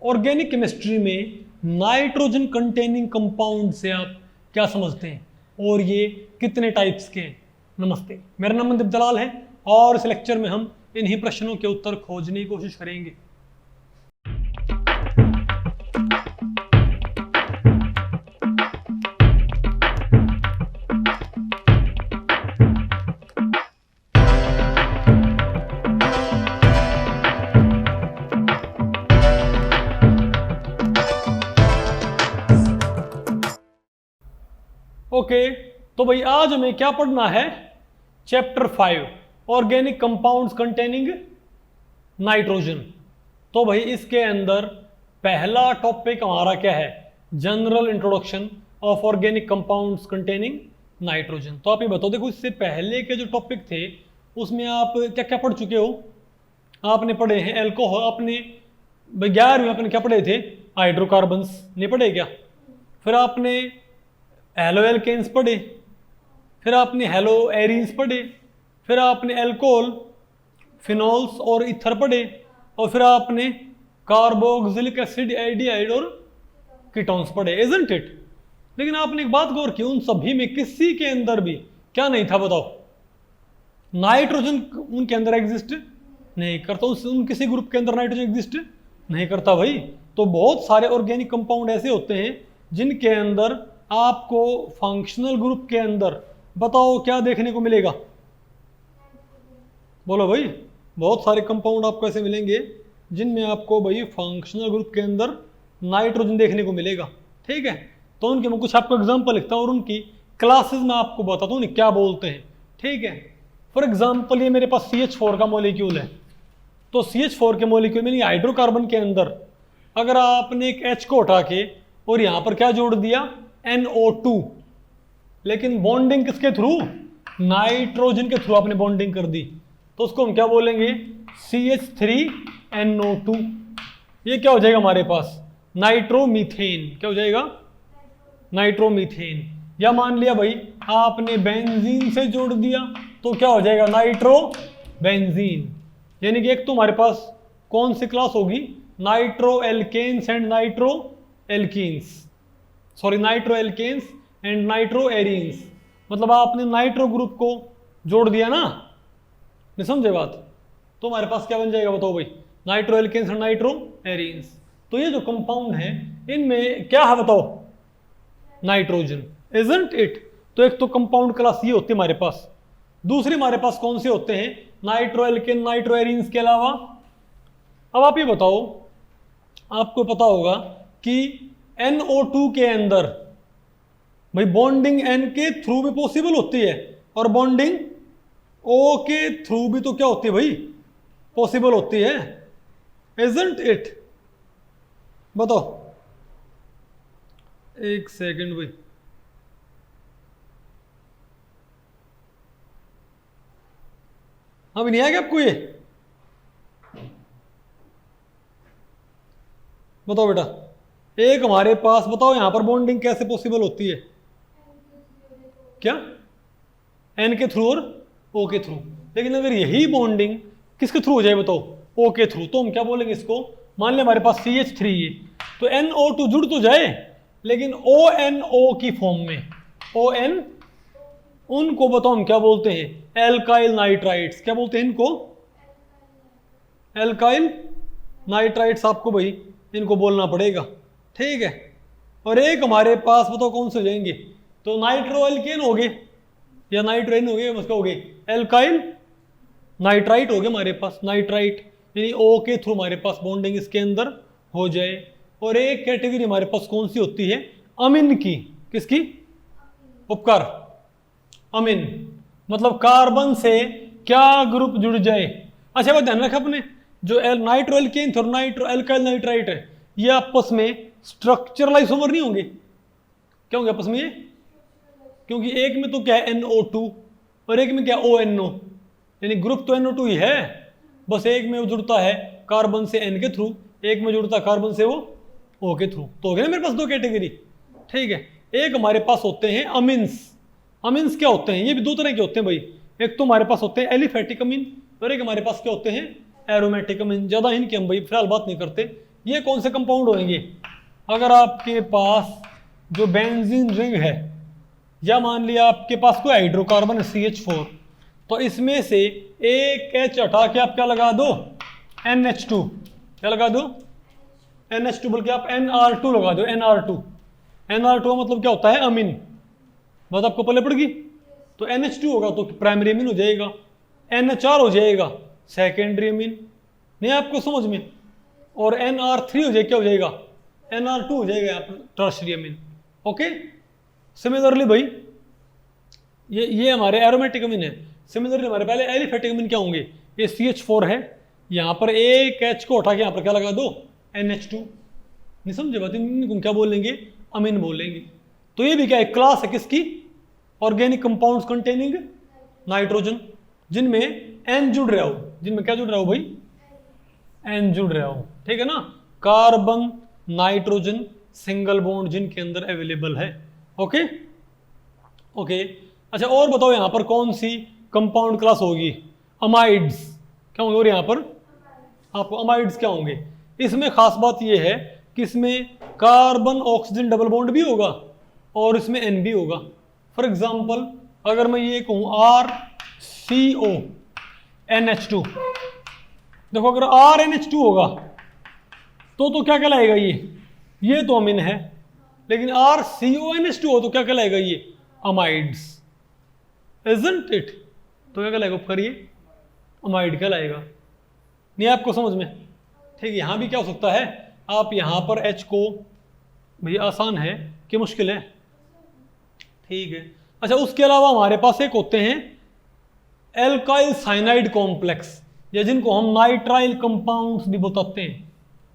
Organic chemistry में nitrogen containing compound से आप क्या समझते हैं और ये कितने टाइप्स के हैं? नमस्ते, मेरा नाम मनदीप दलाल है और इस लेक्चर में हम इन्हीं प्रश्नों के उत्तर खोजने की कोशिश करेंगे। ओके, तो भाई आज हमें क्या पढ़ना है? Chapter 5 organic compounds containing nitrogen. तो भाई इसके अंदर पहला टॉपिक हमारा क्या है? General introduction of organic compounds containing nitrogen. तो आप ये बताओ, देखो इससे पहले के जो टॉपिक थे उसमें आप क्या क्या पढ़ चुके हो? आपने पढ़े हैं एल्कोहल, आपने 11वीं में आपने क्या पढ़े थे? हाइड्रोकार्बन्स नहीं पढ़े क्या? फिर आपने हेलो एल्केन्स पढ़े, फिर आपने हेलो एरीन्स पढ़े, फिर आपने एल्कोहल, फिनोल्स और ईथर पढ़े, और फिर आपने कार्बोक्सिलिक एसिड, एल्डिहाइड और कीटोन्स पढ़े, इजंट इट? लेकिन आपने एक बात गौर की, उन सभी में किसी के अंदर भी क्या नहीं था? बताओ, नाइट्रोजन उनके अंदर एग्जिस्ट नहीं करता। उन किसी ग्रुप के अंदर नाइट्रोजन एग्जिस्ट नहीं करता भाई। तो बहुत सारे ऑर्गेनिक कंपाउंड ऐसे होते हैं जिनके अंदर आपको फंक्शनल ग्रुप के अंदर बताओ क्या देखने को मिलेगा? बोलो भाई। बहुत सारे कंपाउंड आपको ऐसे मिलेंगे जिनमें आपको भाई फंक्शनल ग्रुप के अंदर नाइट्रोजन देखने को मिलेगा। ठीक है, तो उनके मैं कुछ आपको एग्जांपल लिखता हूँ और उनकी क्लासेस में आपको बताता हूँ क्या बोलते हैं। ठीक है, फॉर एग्जाम्पल ये मेरे पास CH4 का मॉलिक्यूल है। तो CH4 के मॉलिक्यूल में हाइड्रोकार्बन के अंदर अगर आपने एक H को उठा के और यहाँ पर क्या जोड़ दिया? NO2, लेकिन बॉन्डिंग किसके थ्रू? नाइट्रोजन के थ्रू आपने बॉन्डिंग कर दी, तो उसको हम क्या बोलेंगे? CH3NO2। ये क्या हो जाएगा हमारे पास? नाइट्रोमीथेन। क्या हो जाएगा? नाइट्रोमीथेन। या मान लिया भाई आपने बेंजीन से जोड़ दिया तो क्या हो जाएगा? नाइट्रोबेंजीन। यानी कि एक तो हमारे पास कौन सी क्लास होगी? Nitroalkanes and nitroalkenes, sorry nitroalkanes and nitroarenes. मतलब आपने नाइट्रो ग्रुप को जोड़ दिया ना, नहीं समझे बात? तो हमारे पास क्या बन जाएगा बताओ भाई? Nitroalkanes and nitroarenes. तो ये जो कंपाउंड है इनमें क्या है बताओ? Nitrogen, isn't it? तो एक तो कंपाउंड क्लास ये होती है हमारे पास। दूसरी हमारे पास कौन से होते हैं? नाइट्रो एल्केन, नाइट्रो एरीन्स के अलावा। अब आप ये बताओ, आपको पता होगा कि NO2 के अंदर भाई बॉन्डिंग N के थ्रू भी पॉसिबल होती है और बॉन्डिंग O के थ्रू भी तो क्या होती है भाई? पॉसिबल होती है, इजंट इट? बताओ, एक सेकंड भाई। अभी नहीं आएगा आपको ये? बताओ बेटा, एक हमारे पास बताओ यहां पर बॉन्डिंग कैसे पॉसिबल होती है? क्या? N के थ्रू और O के थ्रू। लेकिन अगर यही बॉन्डिंग किसके थ्रू हो जाए बताओ? O के थ्रू, तो हम क्या बोलेंगे इसको? मान लिया हमारे पास CH3 है तो NO2 जुड़ तो जाए, लेकिन ONO की फॉर्म में। ON, उनको बताओ हम क्या बोलते हैं? Alkyl nitrites. क्या बोलते हैं इनको? Alkyl nitrites. आपको भाई इनको बोलना पड़ेगा। ठीक है, और एक हमारे पास बताओ कौन से हो जाएंगे? तो नाइट्रो एल्केन हो गए या नाइट्रोन हो गए, मतलब हो गए एल्काइल नाइट्राइट हो गए हमारे पास। नाइट्राइट यानी O के थ्रू हमारे पास बॉन्डिंग इसके अंदर हो जाए। और एक कैटेगरी हमारे पास कौन सी होती है? अमीन की। किसकी? उपकार, अमीन, मतलब कार्बन से क्या ग्रुप जुड़ जाए। अच्छा बात ध्यान रखा अपने, जो नाइट्रो एल्केन और नाइट्रो एल्काइल नाइट्राइट है ये आपस में स्ट्रक्चरल आइसोमर नहीं होंगे। क्या होंगे आपस में ये? क्योंकि एक में तो क्या है? NO2 और एक में क्या? ONO। यानी ग्रुप तो NO2 ही है, बस एक में वो जुड़ता है कार्बन से N के थ्रू, एक में जुड़ता है कार्बन से वो O के थ्रू। तो हो गया ना मेरे पास दो कैटेगरी। ठीक है, एक हमारे पास होते हैं अमीन्स। अमीन्स क्या होते हैं? ये भी दो तरह के होते हैं भाई। एक तो हमारे पास होते हैं एलिफेटिक अमीन और एक हमारे पास क्या होते हैं? एरोमेटिक अमीन। ज़्यादा इनकी हम भाई फिलहाल बात नहीं करते, ये कौन से कंपाउंड होंगे? अगर आपके पास जो बेंजीन रिंग है, या मान लिया आपके पास कोई हाइड्रोकार्बन है CH4, तो इसमें से एक H हटा के आप क्या लगा दो? NH2। क्या लगा दो? NH2, बल्कि आप NR2 लगा दो। NR2 मतलब क्या होता है? अमीन। बात आपको पहले पड़ गई। तो NH2 होगा तो प्राइमरी अमीन हो जाएगा, NHR हो जाएगा सेकेंडरी अमीन। नहीं आपको समझ में? और NR3 हो जाएगा, क्या हो जाएगा? NR2 हो जाएगा यहाँ पर टर्शियरी अमीन। ओके। सिमिलरली भाई ये हमारे एरोमेटिक अमीन है। सिमिलरली हमारे पहले एलिफेटिक अमीन क्या होंगे? ये CH4 है, यहाँ पर एक H को उठा के यहाँ पर क्या लगा दो? NH2। नहीं समझे बात? इनको क्या बोलेंगे? अमीन बोलेंगे। तो ये भी क्या एक क्लास है किसकी? ऑर्गेनिक कंपाउंड्स कंटेनिंग नाइट्रोजन, जिनमें N जुड़ रहा हो। जिनमें क्या जुड़ रहा हो भाई? N जुड़ रहा हो। ठीक है ना? कार्बन नाइट्रोजन सिंगल बॉन्ड जिनके अंदर अवेलेबल है। Okay okay. अच्छा और बताओ यहाँ पर कौन सी कंपाउंड क्लास होगी? अमाइड्स क्या होंगे? और यहाँ पर आपको अमाइड्स क्या होंगे? इसमें खास बात ये है कि इसमें कार्बन ऑक्सीजन डबल बॉन्ड भी होगा और इसमें N भी होगा। फॉर एग्जाम्पल अगर मैं ये कहूँ RCO NH2, देखो अगर RNH2 होगा तो क्या कहलाएगा? ये तो अमीन है। लेकिन RCONH2 हो तो क्या कहलाएगा? ये अमाइड्स, इजंट इट? तो क्या कहलाएगा? करिए, अमाइड कहलाएगा। नहीं आपको समझ में? ठीक है। यहाँ भी क्या हो सकता है? आप यहाँ पर H को, भैया आसान है कि मुश्किल है? ठीक है। अच्छा उसके अलावा हमारे पास एक होते हैं एल्काइल साइनाइड कॉम्प्लेक्स, या जिनको हम नाइट्राइल कंपाउंड्स भी बताते हैं।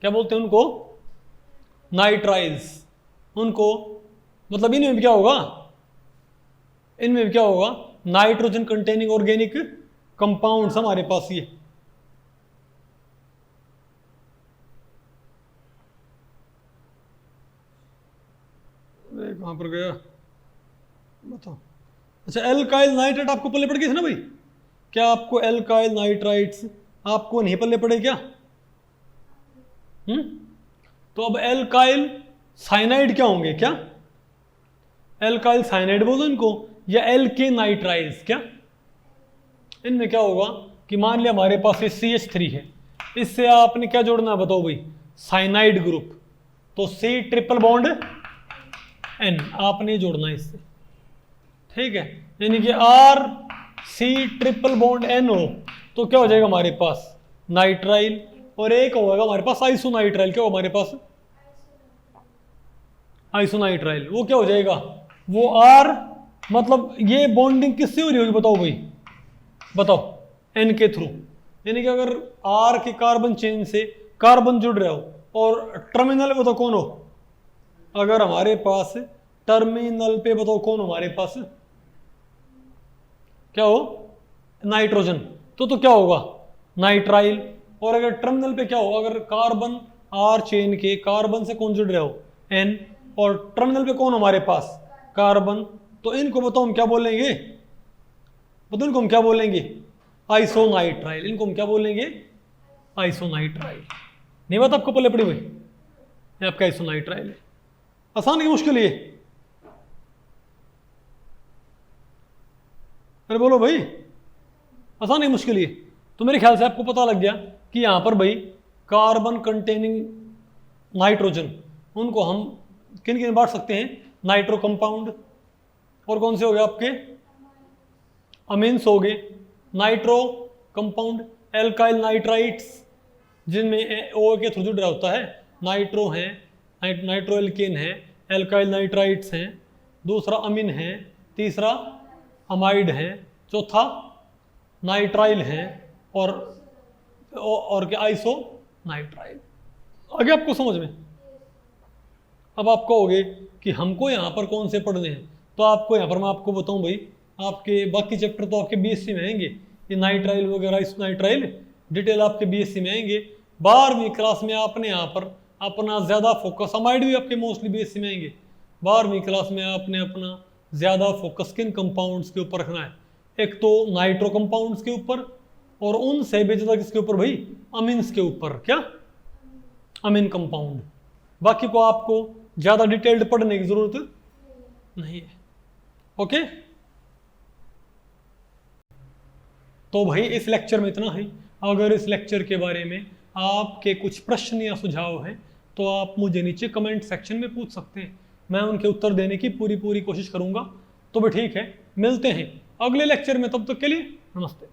क्या बोलते हैं उनको? नाइट्राइल्स। उनको मतलब इनमें भी क्या होगा? इनमें भी क्या होगा? नाइट्रोजन कंटेनिंग ऑर्गेनिक कंपाउंड्स हमारे पास ये। कहां पर गया बताओ। अच्छा एल्काइल नाइट्रेट आपको पल्ले पड़ गए थे ना भाई? क्या आपको एल्काइल नाइट्राइट्स आपको नहीं पल्ले पड़े क्या? तो अब एल्काइल साइनाइड क्या होंगे? क्या एल्काइल साइनाइड बोलो इनको, या एल्के नाइट्राइल्स? क्या इनमें क्या होगा कि मान लिया हमारे पास ये CH3 है, इससे आपने क्या जोड़ना है बताओ भाई? Cyanide group. तो C ट्रिपल बॉन्ड N आपने जोड़ना है इससे। ठीक है, यानी कि RC ट्रिपल बॉन्ड N हो तो क्या हो जाएगा हमारे पास? नाइट्राइल। और एक होगा हमारे पास आइसोनाइट्राइल। क्या होगा हमारे पास? आइसोनाइट्राइल। वो क्या हो जाएगा? वो R, मतलब ये बॉन्डिंग किससे हो रही होगी बताओ भाई? बताओ। N के थ्रू। यानी कि अगर R के कार्बन चेन से कार्बन जुड़ रहा हो और टर्मिनल पे बताओ कौन हो? अगर हमारे पास टर्मिनल पे बताओ कौन हो हमारे पास? क्या हो? नाइट्रोजन। तो क्या होगा? नाइट्राइल। और अगर टर्मिनल पे क्या हो? अगर कार्बन R चेन के कार्बन से कौन जुड़ रहा हो? N। और टर्मिनल पे कौन हमारे पास? कार्बन। तो इनको बताओ हम क्या बोलेंगे? बताओ इनको हम क्या बोलेंगे? आइसोनाइट्राइल। इनको हम क्या बोलेंगे? आइसोनाइट्राइल। नहीं बात आपको पल्ले पड़ी भाई? ये आपका आइसोनाइट्राइल है। आसान की मुश्किल ये? अरे बोलो भाई, आसान की मुश्किल ये? तो मेरे ख्याल से आपको पता लग गया कि यहां पर भाई कार्बन कंटेनिंग नाइट्रोजन, उनको हम किन किन बांट सकते हैं? Nitro compound. और कौन से हो गए आपके? अमीन्स हो गए। नाइट्रो कंपाउंड एल्काइल नाइट्राइट्स, जिनमें O के थ्रू जुड़ रहा होता है। नाइट्रो है, नाइट्रो एल्केन है, एल्काइल नाइट्राइट्स हैं, दूसरा अमीन है, तीसरा अमाइड है, चौथा नाइट्राइल है, और क्या? Iso nitrile. आगे आपको समझ में? अब आप कहोगे कि हमको यहाँ पर कौन से पढ़ने हैं, तो आपको यहाँ पर मैं आपको बताऊं भाई, आपके बाकी चैप्टर तो आपके BSc में आएंगे, ये नाइट्राइल वगैरह, इस नाइट्राइल डिटेल आपके BSc में आएंगे। 12वीं क्लास में आपने यहाँ पर अपना ज़्यादा फोकस, अमाइड भी आपके मोस्टली BSc में आएंगे। 12वीं क्लास में आपने अपना ज़्यादा फोकस किन कंपाउंड्स के ऊपर रखना है? एक तो नाइट्रो कंपाउंड्स के ऊपर, और उनसे भी ज़्यादा किसके ऊपर भाई? अमीन्स के ऊपर। क्या? अमीन कंपाउंड। बाकी को आपको ज़्यादा डिटेल्ड पढ़ने की ज़रूरत नहीं है। ओके, तो भाई इस लेक्चर में इतना ही। अगर इस लेक्चर के बारे में आपके कुछ प्रश्न या सुझाव हैं तो आप मुझे नीचे कमेंट सेक्शन में पूछ सकते हैं, मैं उनके उत्तर देने की पूरी कोशिश करूंगा। तो भी ठीक है, मिलते हैं अगले लेक्चर में, तब तक के लिए नमस्ते।